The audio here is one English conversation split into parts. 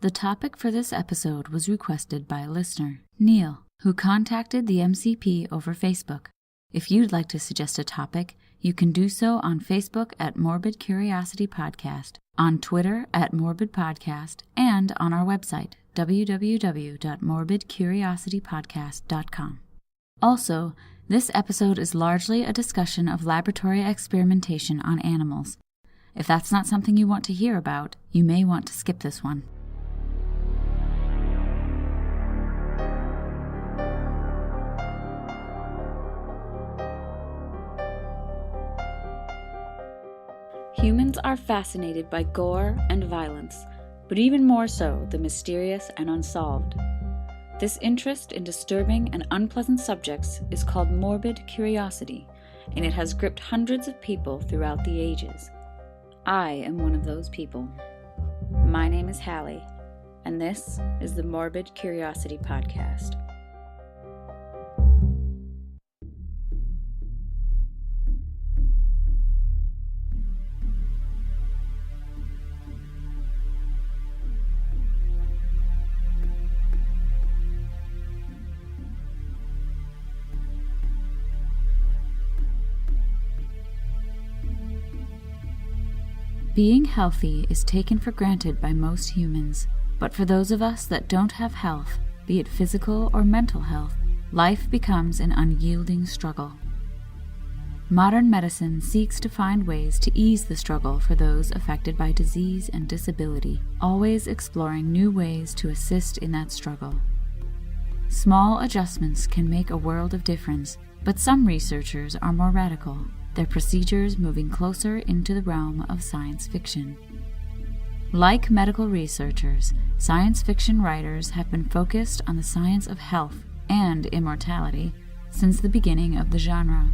The topic for this episode was requested by a listener, Neil, who contacted the MCP over Facebook. If you'd like to suggest a topic, you can do so on Facebook at Morbid Curiosity Podcast, on Twitter at Morbid Podcast, and on our website, www.morbidcuriositypodcast.com. Also, this episode is largely a discussion of laboratory experimentation on animals. If that's not something you want to hear about, you may want to skip this one. Humans are fascinated by gore and violence, but even more so the mysterious and unsolved. This interest in disturbing and unpleasant subjects is called morbid curiosity, and it has gripped hundreds of people throughout the ages. I am one of those people. My name is Hallie, and this is the Morbid Curiosity Podcast. Being healthy is taken for granted by most humans, but for those of us that don't have health, be it physical or mental health, life becomes an unyielding struggle. Modern medicine seeks to find ways to ease the struggle for those affected by disease and disability, always exploring new ways to assist in that struggle. Small adjustments can make a world of difference, but some researchers are more radical, their procedures moving closer into the realm of science fiction. Like medical researchers, science fiction writers have been focused on the science of health and immortality since the beginning of the genre.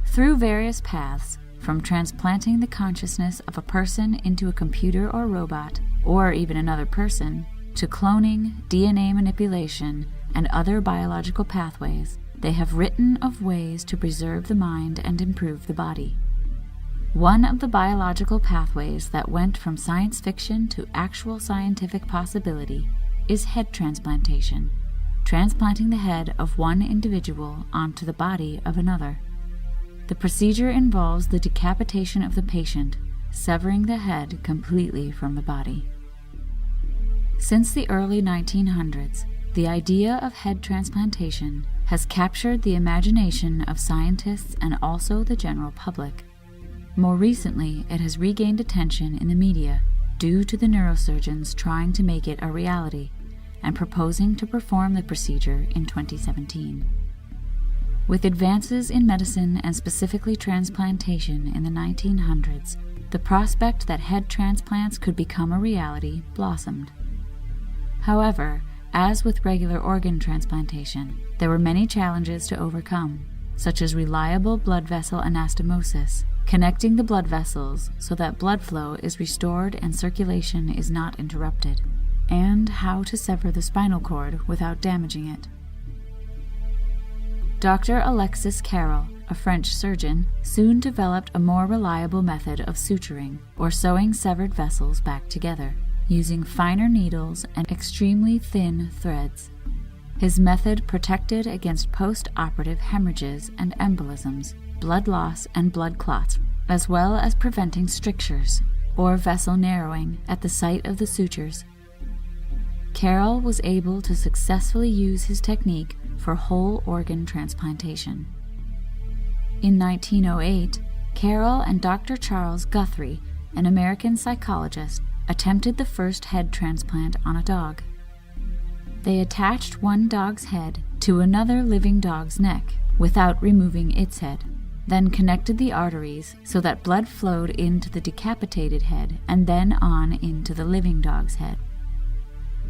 Through various paths, from transplanting the consciousness of a person into a computer or robot, or even another person, to cloning, DNA manipulation, and other biological pathways, they have written of ways to preserve the mind and improve the body. One of the biological pathways that went from science fiction to actual scientific possibility is head transplantation, transplanting the head of one individual onto the body of another. The procedure involves the decapitation of the patient, severing the head completely from the body. Since the early 1900s, the idea of head transplantation has captured the imagination of scientists and also the general public. More recently, it has regained attention in the media due to the neurosurgeons trying to make it a reality and proposing to perform the procedure in 2017. With advances in medicine and specifically transplantation in the 1900s, the prospect that head transplants could become a reality blossomed. However, as with regular organ transplantation, there were many challenges to overcome, such as reliable blood vessel anastomosis, connecting the blood vessels so that blood flow is restored and circulation is not interrupted, and how to sever the spinal cord without damaging it. Dr. Alexis Carrel, a French surgeon, soon developed a more reliable method of suturing, or sewing severed vessels back together, using finer needles and extremely thin threads. His method protected against post-operative hemorrhages and embolisms, blood loss and blood clots, as well as preventing strictures, or vessel narrowing, at the site of the sutures. Carrel was able to successfully use his technique for whole organ transplantation. In 1908, Carrel and Dr. Charles Guthrie, an American psychologist, attempted the first head transplant on a dog. They attached one dog's head to another living dog's neck without removing its head, then connected the arteries so that blood flowed into the decapitated head and then on into the living dog's head.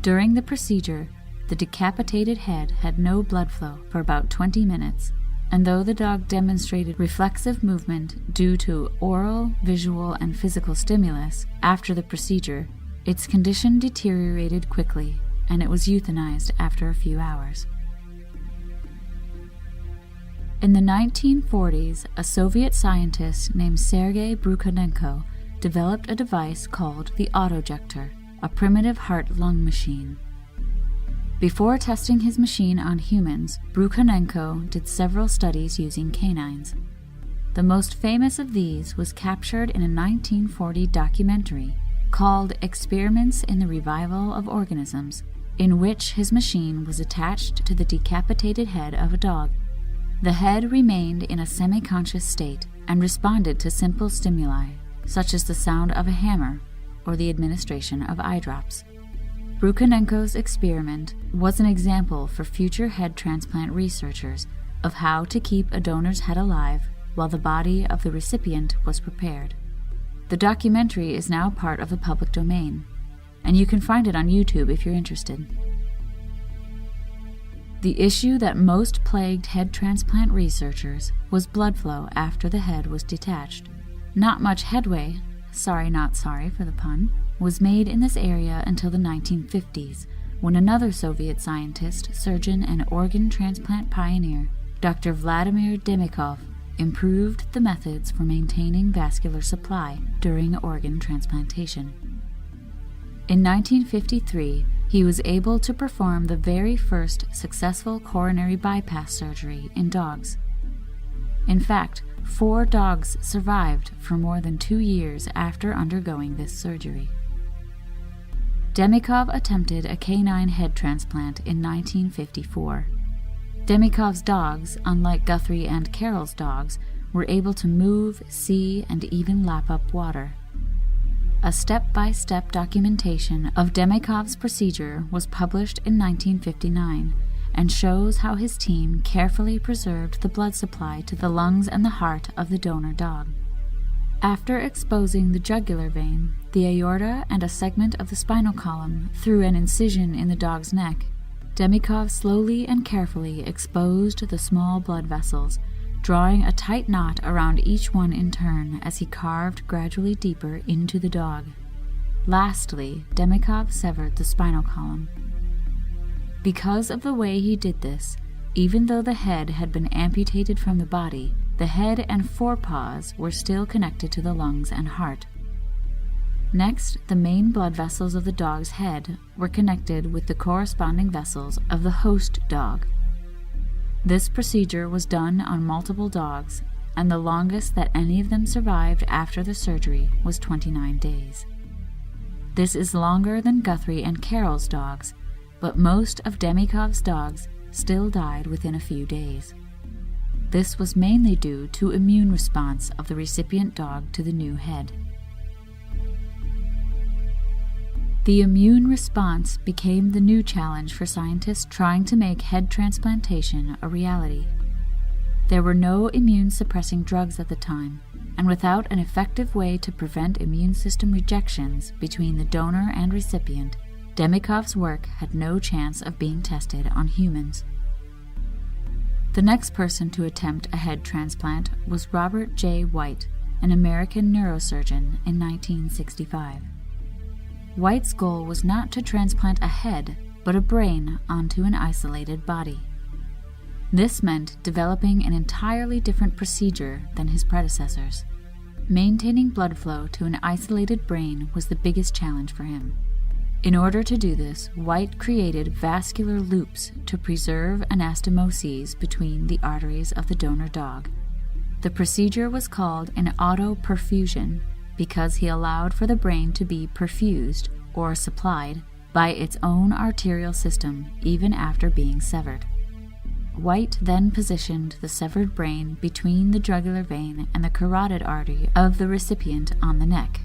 During the procedure, the decapitated head had no blood flow for about 20 minutes, and though the dog demonstrated reflexive movement due to oral, visual, and physical stimulus after the procedure, its condition deteriorated quickly, and it was euthanized after a few hours. In the 1940s, a Soviet scientist named Sergei Brukhonenko developed a device called the autojector, a primitive heart-lung machine. Before testing his machine on humans, Brukhanenko did several studies using canines. The most famous of these was captured in a 1940 documentary called Experiments in the Revival of Organisms, in which his machine was attached to the decapitated head of a dog. The head remained in a semi-conscious state and responded to simple stimuli, such as the sound of a hammer or the administration of eye drops. Brukhanenko's experiment was an example for future head transplant researchers of how to keep a donor's head alive while the body of the recipient was prepared. The documentary is now part of the public domain, and you can find it on YouTube if you're interested. The issue that most plagued head transplant researchers was blood flow after the head was detached. Not much headway, not sorry for the pun, was made in this area until the 1950s, when another Soviet scientist, surgeon, and organ transplant pioneer, Dr. Vladimir Demikov, improved the methods for maintaining vascular supply during organ transplantation. In 1953, he was able to perform the very first successful coronary bypass surgery in dogs. In fact, 4 dogs survived for more than 2 years after undergoing this surgery. Demikov attempted a canine head transplant in 1954. Demikov's dogs, unlike Guthrie and Carroll's dogs, were able to move, see, and even lap up water. A step-by-step documentation of Demikov's procedure was published in 1959 and shows how his team carefully preserved the blood supply to the lungs and the heart of the donor dog. After exposing the jugular vein, the aorta, and a segment of the spinal column through an incision in the dog's neck, Demikov slowly and carefully exposed the small blood vessels, drawing a tight knot around each one in turn as he carved gradually deeper into the dog. Lastly, Demikov severed the spinal column. Because of the way he did this, even though the head had been amputated from the body, the head and forepaws were still connected to the lungs and heart. Next, the main blood vessels of the dog's head were connected with the corresponding vessels of the host dog. This procedure was done on multiple dogs, and the longest that any of them survived after the surgery was 29 days. This is longer than Guthrie and Carroll's dogs, but most of Demikov's dogs still died within a few days. This was mainly due to immune response of the recipient dog to the new head. The immune response became the new challenge for scientists trying to make head transplantation a reality. There were no immune-suppressing drugs at the time, and without an effective way to prevent immune system rejections between the donor and recipient, Demikov's work had no chance of being tested on humans. The next person to attempt a head transplant was Robert J. White, an American neurosurgeon, in 1965. White's goal was not to transplant a head, but a brain onto an isolated body. This meant developing an entirely different procedure than his predecessors. Maintaining blood flow to an isolated brain was the biggest challenge for him. In order to do this, White created vascular loops to preserve anastomoses between the arteries of the donor dog. The procedure was called an autoperfusion because he allowed for the brain to be perfused, or supplied, by its own arterial system even after being severed. White then positioned the severed brain between the jugular vein and the carotid artery of the recipient on the neck.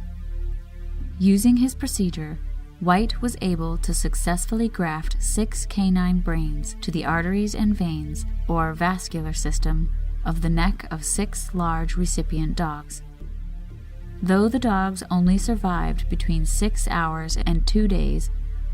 Using his procedure, White was able to successfully graft 6 canine brains to the arteries and veins, or vascular system, of the neck of 6 large recipient dogs. Though the dogs only survived between 6 hours and 2 days,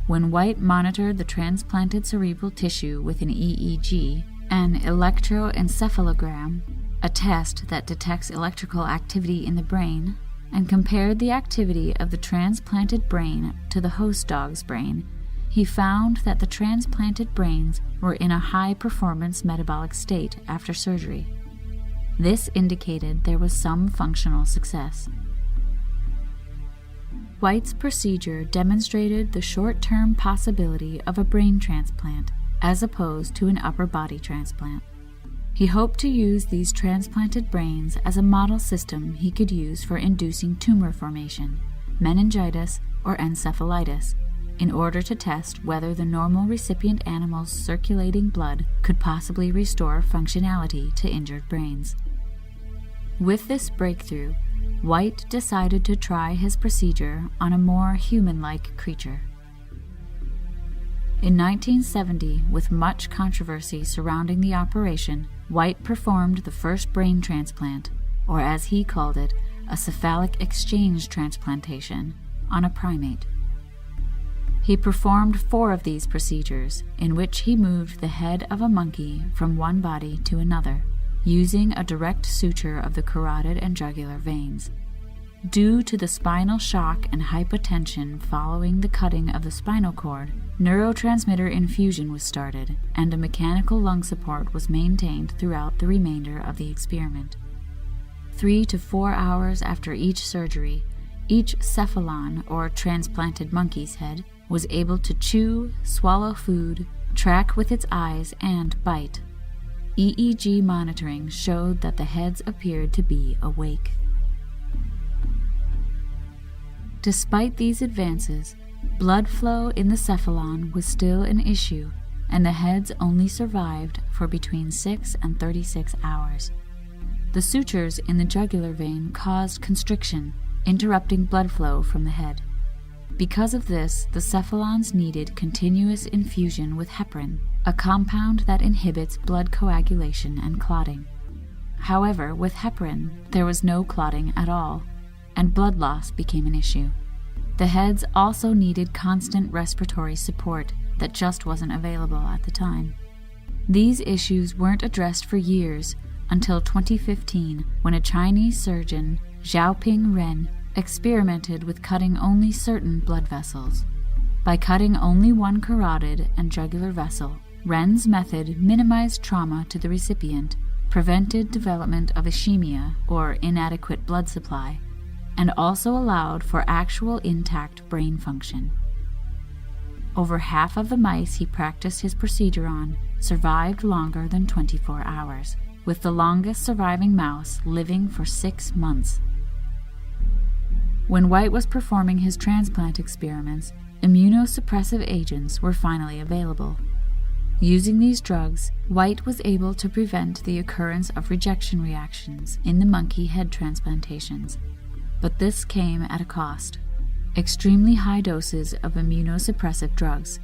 when White monitored the transplanted cerebral tissue with an EEG, an electroencephalogram, a test that detects electrical activity in the brain, and compared the activity of the transplanted brain to the host dog's brain, he found that the transplanted brains were in a high-performance metabolic state after surgery. This indicated there was some functional success. White's procedure demonstrated the short-term possibility of a brain transplant, as opposed to an upper body transplant. He hoped to use these transplanted brains as a model system he could use for inducing tumor formation, meningitis, or encephalitis, in order to test whether the normal recipient animal's circulating blood could possibly restore functionality to injured brains. With this breakthrough, White decided to try his procedure on a more human-like creature. In 1970, with much controversy surrounding the operation, White performed the first brain transplant, or as he called it, a cephalic exchange transplantation, on a primate. He performed 4 of these procedures, in which he moved the head of a monkey from one body to another, using a direct suture of the carotid and jugular veins. Due to the spinal shock and hypotension following the cutting of the spinal cord, neurotransmitter infusion was started, and a mechanical lung support was maintained throughout the remainder of the experiment. 3 to 4 hours after each surgery, each cephalon, or transplanted monkey's head, was able to chew, swallow food, track with its eyes, and bite. EEG monitoring showed that the heads appeared to be awake. Despite these advances, blood flow in the cephalon was still an issue, and the heads only survived for between 6 and 36 hours. The sutures in the jugular vein caused constriction, interrupting blood flow from the head. Because of this, the cephalons needed continuous infusion with heparin, a compound that inhibits blood coagulation and clotting. However, with heparin, there was no clotting at all, and blood loss became an issue. The heads also needed constant respiratory support that just wasn't available at the time. These issues weren't addressed for years until 2015, when a Chinese surgeon, Xiaoping Ren, experimented with cutting only certain blood vessels. By cutting only one carotid and jugular vessel, Ren's method minimized trauma to the recipient, prevented development of ischemia, or inadequate blood supply, and also allowed for actual intact brain function. Over half of the mice he practiced his procedure on survived longer than 24 hours, with the longest surviving mouse living for 6 months. When White was performing his transplant experiments, immunosuppressive agents were finally available. Using these drugs, White was able to prevent the occurrence of rejection reactions in the monkey head transplantations, but this came at a cost: extremely high doses of immunosuppressive drugs.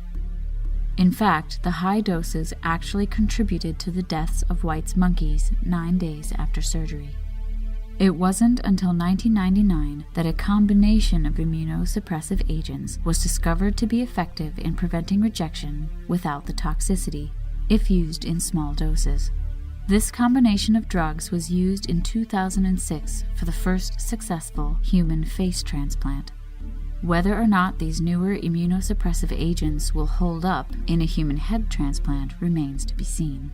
In fact, the high doses actually contributed to the deaths of White's monkeys 9 days after surgery. It wasn't until 1999 that a combination of immunosuppressive agents was discovered to be effective in preventing rejection without the toxicity, if used in small doses. This combination of drugs was used in 2006 for the first successful human face transplant. Whether or not these newer immunosuppressive agents will hold up in a human head transplant remains to be seen.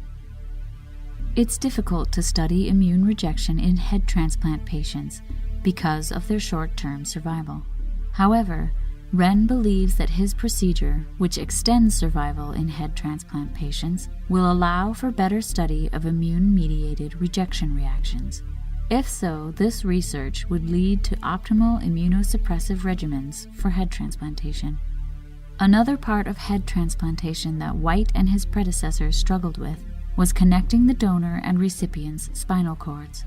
It's difficult to study immune rejection in head transplant patients because of their short-term survival. However, Ren believes that his procedure, which extends survival in head transplant patients, will allow for better study of immune-mediated rejection reactions. If so, this research would lead to optimal immunosuppressive regimens for head transplantation. Another part of head transplantation that White and his predecessors struggled with was connecting the donor and recipient's spinal cords.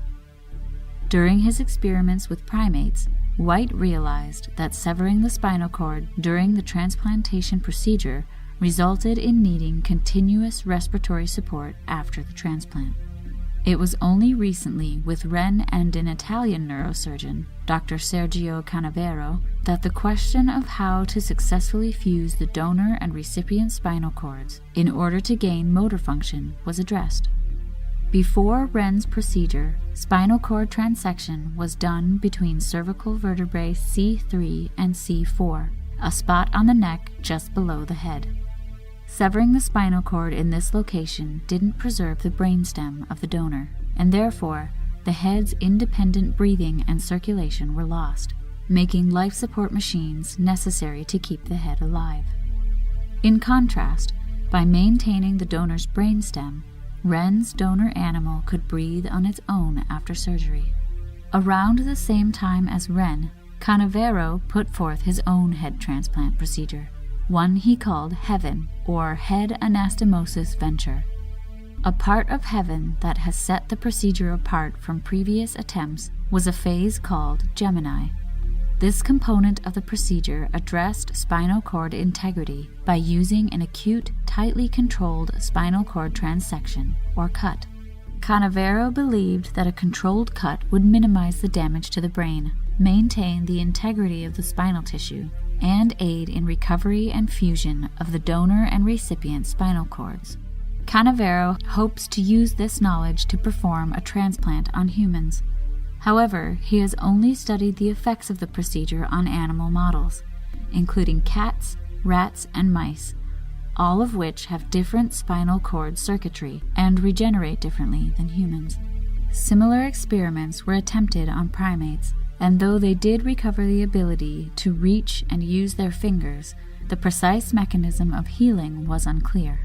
During his experiments with primates, White realized that severing the spinal cord during the transplantation procedure resulted in needing continuous respiratory support after the transplant. It was only recently, with Ren and an Italian neurosurgeon, Dr. Sergio Canavero, that the question of how to successfully fuse the donor and recipient spinal cords in order to gain motor function was addressed. Before Ren's procedure, spinal cord transection was done between cervical vertebrae C3 and C4, a spot on the neck just below the head. Severing the spinal cord in this location didn't preserve the brainstem of the donor, and therefore the head's independent breathing and circulation were lost. making life support machines necessary to keep the head alive. In contrast, by maintaining the donor's brainstem, Wren's donor animal could breathe on its own after surgery. Around the same time as Wren, Canavero put forth his own head transplant procedure, one he called Heaven, or Head Anastomosis Venture. A part of Heaven that has set the procedure apart from previous attempts was a phase called Gemini. This component of the procedure addressed spinal cord integrity by using an acute, tightly controlled spinal cord transection, or cut. Canavero believed that a controlled cut would minimize the damage to the brain, maintain the integrity of the spinal tissue, and aid in recovery and fusion of the donor and recipient spinal cords. Canavero hopes to use this knowledge to perform a transplant on humans. However, he has only studied the effects of the procedure on animal models, including cats, rats, and mice, all of which have different spinal cord circuitry and regenerate differently than humans. Similar experiments were attempted on primates, and though they did recover the ability to reach and use their fingers, the precise mechanism of healing was unclear.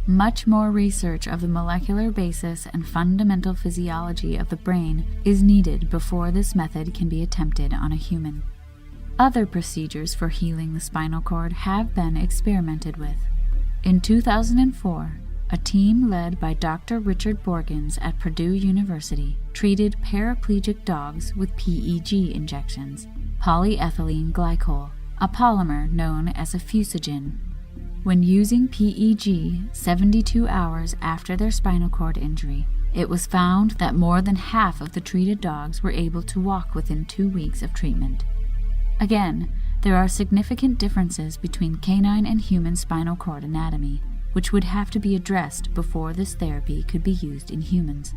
Much more research of the molecular basis and fundamental physiology of the brain is needed before this method can be attempted on a human. Other procedures for healing the spinal cord have been experimented with. In 2004, a team led by Dr. Richard Borgens at Purdue University treated paraplegic dogs with PEG injections, polyethylene glycol, a polymer known as a fusogen. When using PEG 72 hours after their spinal cord injury, it was found that more than half of the treated dogs were able to walk within 2 weeks of treatment. Again, there are significant differences between canine and human spinal cord anatomy, which would have to be addressed before this therapy could be used in humans.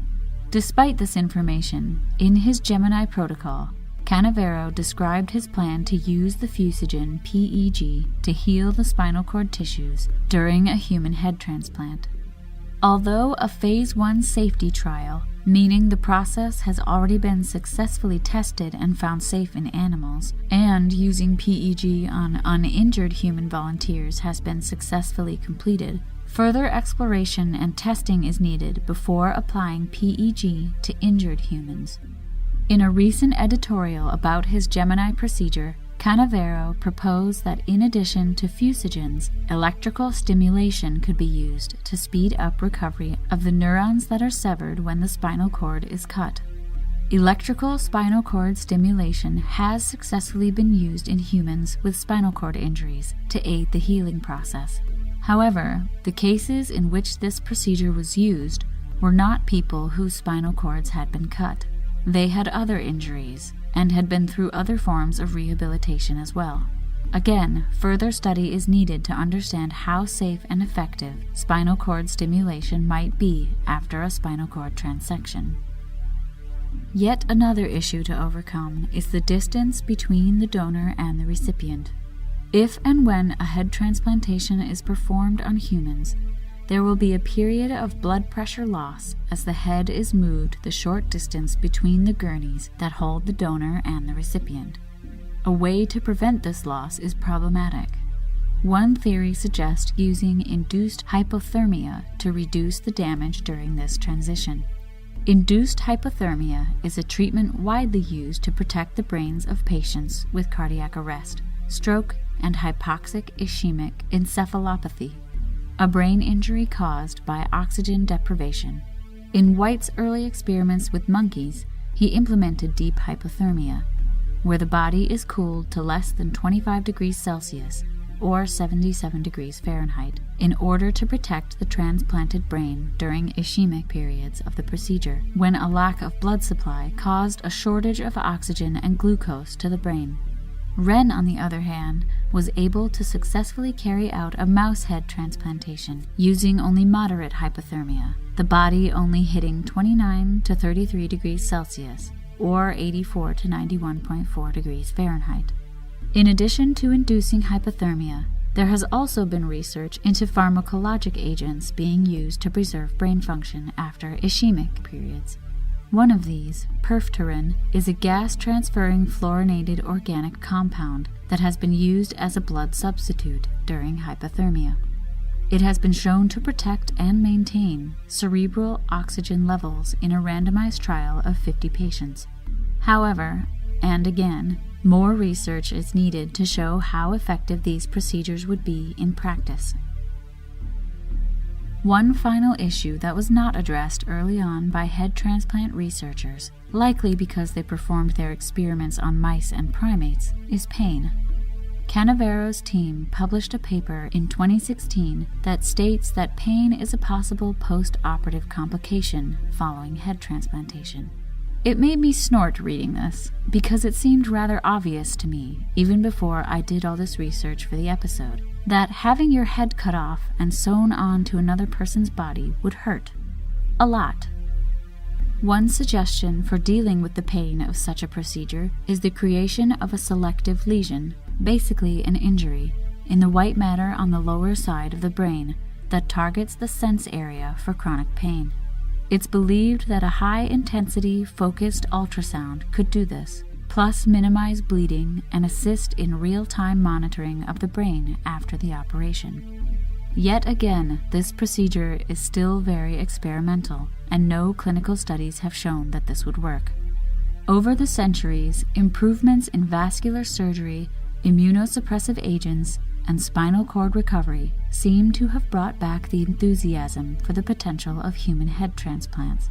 Despite this information, in his Gemini protocol, Canavero described his plan to use the fusogen PEG to heal the spinal cord tissues during a human head transplant. Although a Phase 1 safety trial, meaning the process has already been successfully tested and found safe in animals, and using PEG on uninjured human volunteers has been successfully completed, further exploration and testing is needed before applying PEG to injured humans. In a recent editorial about his Gemini procedure, Canavero proposed that in addition to fusogens, electrical stimulation could be used to speed up recovery of the neurons that are severed when the spinal cord is cut. Electrical spinal cord stimulation has successfully been used in humans with spinal cord injuries to aid the healing process. However, the cases in which this procedure was used were not people whose spinal cords had been cut. They had other injuries and had been through other forms of rehabilitation as well. Again, further study is needed to understand how safe and effective spinal cord stimulation might be after a spinal cord transection. Yet another issue to overcome is the distance between the donor and the recipient. If and when a head transplantation is performed on humans, there will be a period of blood pressure loss as the head is moved the short distance between the gurneys that hold the donor and the recipient. A way to prevent this loss is problematic. One theory suggests using induced hypothermia to reduce the damage during this transition. Induced hypothermia is a treatment widely used to protect the brains of patients with cardiac arrest, stroke, and hypoxic ischemic encephalopathy, a brain injury caused by oxygen deprivation. In White's early experiments with monkeys, he implemented deep hypothermia, where the body is cooled to less than 25 degrees Celsius or 77 degrees Fahrenheit in order to protect the transplanted brain during ischemic periods of the procedure, when a lack of blood supply caused a shortage of oxygen and glucose to the brain. Wren, on the other hand, was able to successfully carry out a mouse head transplantation using only moderate hypothermia, the body only hitting 29 to 33 degrees Celsius or 84 to 91.4 degrees Fahrenheit. In addition to inducing hypothermia, there has also been research into pharmacologic agents being used to preserve brain function after ischemic periods. One of these, perphterin, is a gas-transferring fluorinated organic compound that has been used as a blood substitute during hypothermia. It has been shown to protect and maintain cerebral oxygen levels in a randomized trial of 50 patients. However, and again, more research is needed to show how effective these procedures would be in practice. One final issue that was not addressed early on by head transplant researchers, likely because they performed their experiments on mice and primates, is pain. Canavero's team published a paper in 2016 that states that pain is a possible post-operative complication following head transplantation. It made me snort reading this, because it seemed rather obvious to me, even before I did all this research for the episode, that having your head cut off and sewn on to another person's body would hurt. A lot. One suggestion for dealing with the pain of such a procedure is the creation of a selective lesion, basically an injury, in the white matter on the lower side of the brain that targets the sense area for chronic pain. It's believed that a high-intensity, focused ultrasound could do this, plus minimize bleeding and assist in real-time monitoring of the brain after the operation. Yet again, this procedure is still very experimental, and no clinical studies have shown that this would work. Over the centuries, improvements in vascular surgery, immunosuppressive agents, and spinal cord recovery seem to have brought back the enthusiasm for the potential of human head transplants.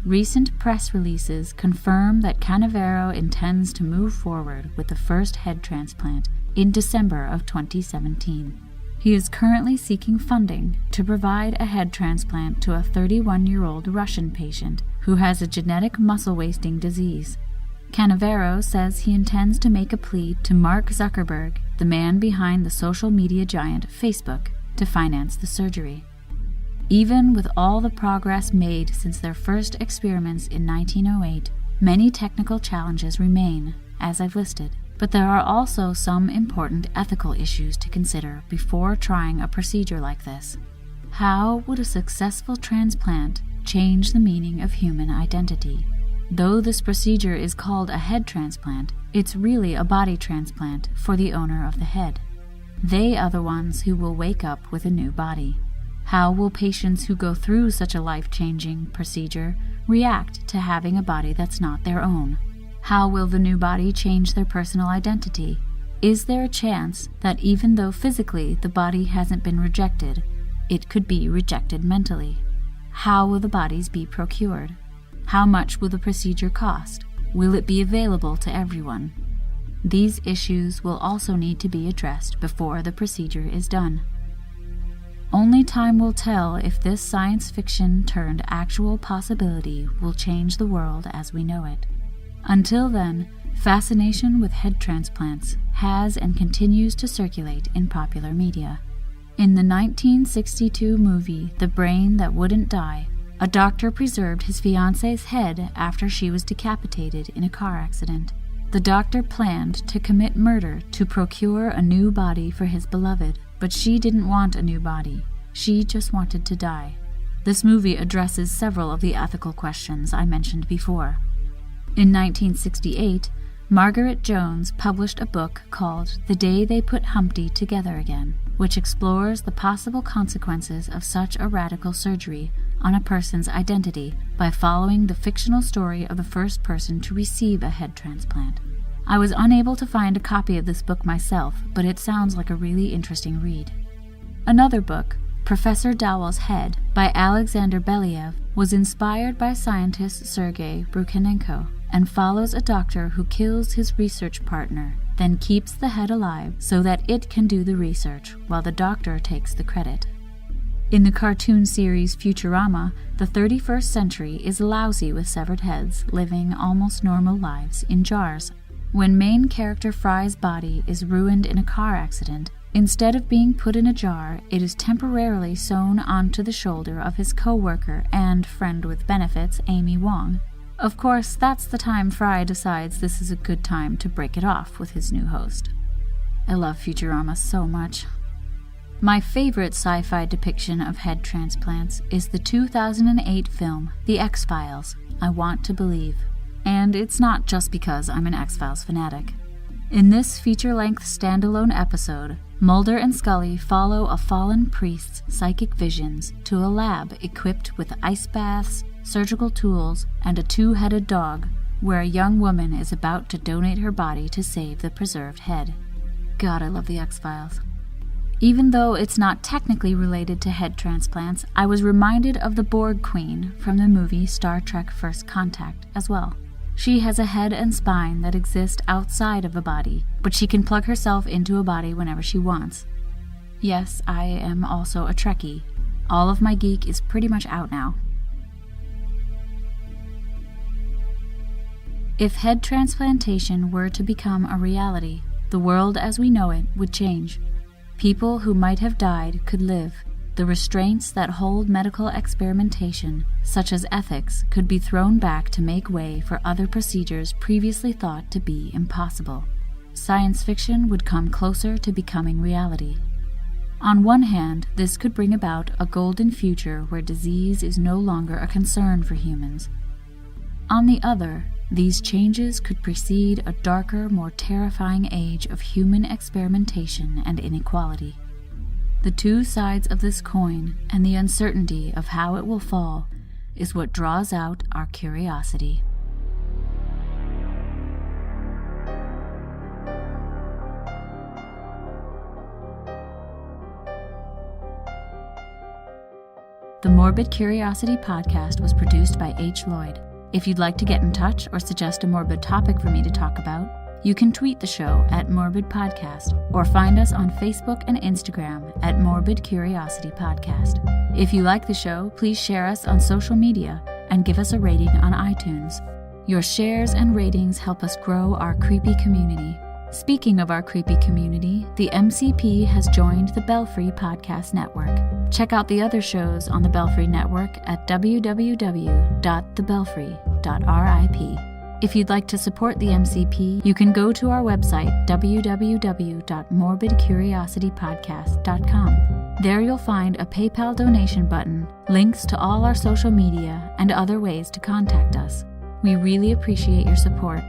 Recent press releases confirm that Canavero intends to move forward with the first head transplant in December of 2017. He is currently seeking funding to provide a head transplant to a 31-year-old Russian patient who has a genetic muscle-wasting disease. Canavero says he intends to make a plea to Mark Zuckerberg, the man behind the social media giant Facebook, to finance the surgery. Even with all the progress made since their first experiments in 1908, many technical challenges remain, as I've listed, but there are also some important ethical issues to consider before trying a procedure like this. How would a successful transplant change the meaning of human identity? Though this procedure is called a head transplant, it's really a body transplant for the owner of the head. They are the ones who will wake up with a new body. How will patients who go through such a life-changing procedure react to having a body that's not their own? How will the new body change their personal identity? Is there a chance that even though physically the body hasn't been rejected, it could be rejected mentally? How will the bodies be procured? How much will the procedure cost? Will it be available to everyone? These issues will also need to be addressed before the procedure is done. Only time will tell if this science fiction turned actual possibility will change the world as we know it. Until then, fascination with head transplants has and continues to circulate in popular media. In the 1962 movie The Brain That Wouldn't Die, a doctor preserved his fiancée's head after she was decapitated in a car accident. The doctor planned to commit murder to procure a new body for his beloved, but she didn't want a new body. She just wanted to die. This movie addresses several of the ethical questions I mentioned before. In 1968, Margaret Jones published a book called The Day They Put Humpty Together Again, which explores the possible consequences of such a radical surgery on a person's identity by following the fictional story of the first person to receive a head transplant. I was unable to find a copy of this book myself, but it sounds like a really interesting read. Another book, Professor Dowell's Head, by Alexander Belyaev, was inspired by scientist Sergei Brukhanenko and follows a doctor who kills his research partner, then keeps the head alive so that it can do the research while the doctor takes the credit. In the cartoon series Futurama, the 31st century is lousy with severed heads living almost normal lives in jars. When main character Fry's body is ruined in a car accident, instead of being put in a jar, it is temporarily sewn onto the shoulder of his co-worker and friend with benefits, Amy Wong. Of course, that's the time Fry decides this is a good time to break it off with his new host. I love Futurama so much. My favorite sci-fi depiction of head transplants is the 2008 film The X-Files, I Want to Believe. And it's not just because I'm an X-Files fanatic. In this feature-length standalone episode, Mulder and Scully follow a fallen priest's psychic visions to a lab equipped with ice baths, surgical tools, and a two-headed dog, where a young woman is about to donate her body to save the preserved head. God, I love the X-Files. Even though it's not technically related to head transplants, I was reminded of the Borg Queen from the movie Star Trek First Contact as well. She has a head and spine that exist outside of a body, but she can plug herself into a body whenever she wants. Yes, I am also a Trekkie. All of my geek is pretty much out now. If head transplantation were to become a reality, the world as we know it would change. People who might have died could live. The restraints that hold medical experimentation, such as ethics, could be thrown back to make way for other procedures previously thought to be impossible. Science fiction would come closer to becoming reality. On one hand, this could bring about a golden future where disease is no longer a concern for humans. On the other, these changes could precede a darker, more terrifying age of human experimentation and inequality. The two sides of this coin and the uncertainty of how it will fall is what draws out our curiosity. The Morbid Curiosity podcast was produced by H. Lloyd. If you'd like to get in touch or suggest a morbid topic for me to talk about, you can tweet the show at Morbid Podcast or find us on Facebook and Instagram at Morbid Curiosity Podcast. If you like the show, please share us on social media and give us a rating on iTunes. Your shares and ratings help us grow our creepy community. Speaking of our creepy community, the MCP has joined the Belfry Podcast Network. Check out the other shows on the Belfry Network at www.thebelfry.rip. If you'd like to support the MCP, you can go to our website, www.morbidcuriositypodcast.com. There you'll find a PayPal donation button, links to all our social media, and other ways to contact us. We really appreciate your support.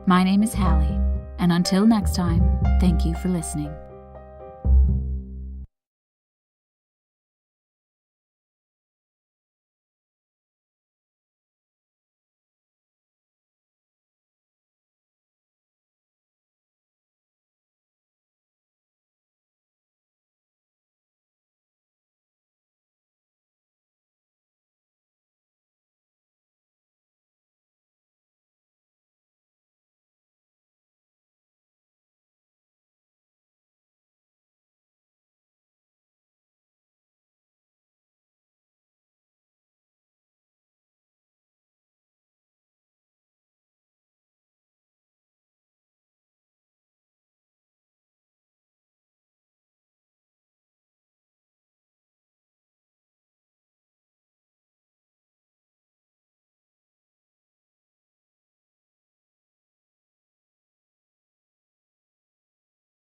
My name is Hallie, and until next time, thank you for listening.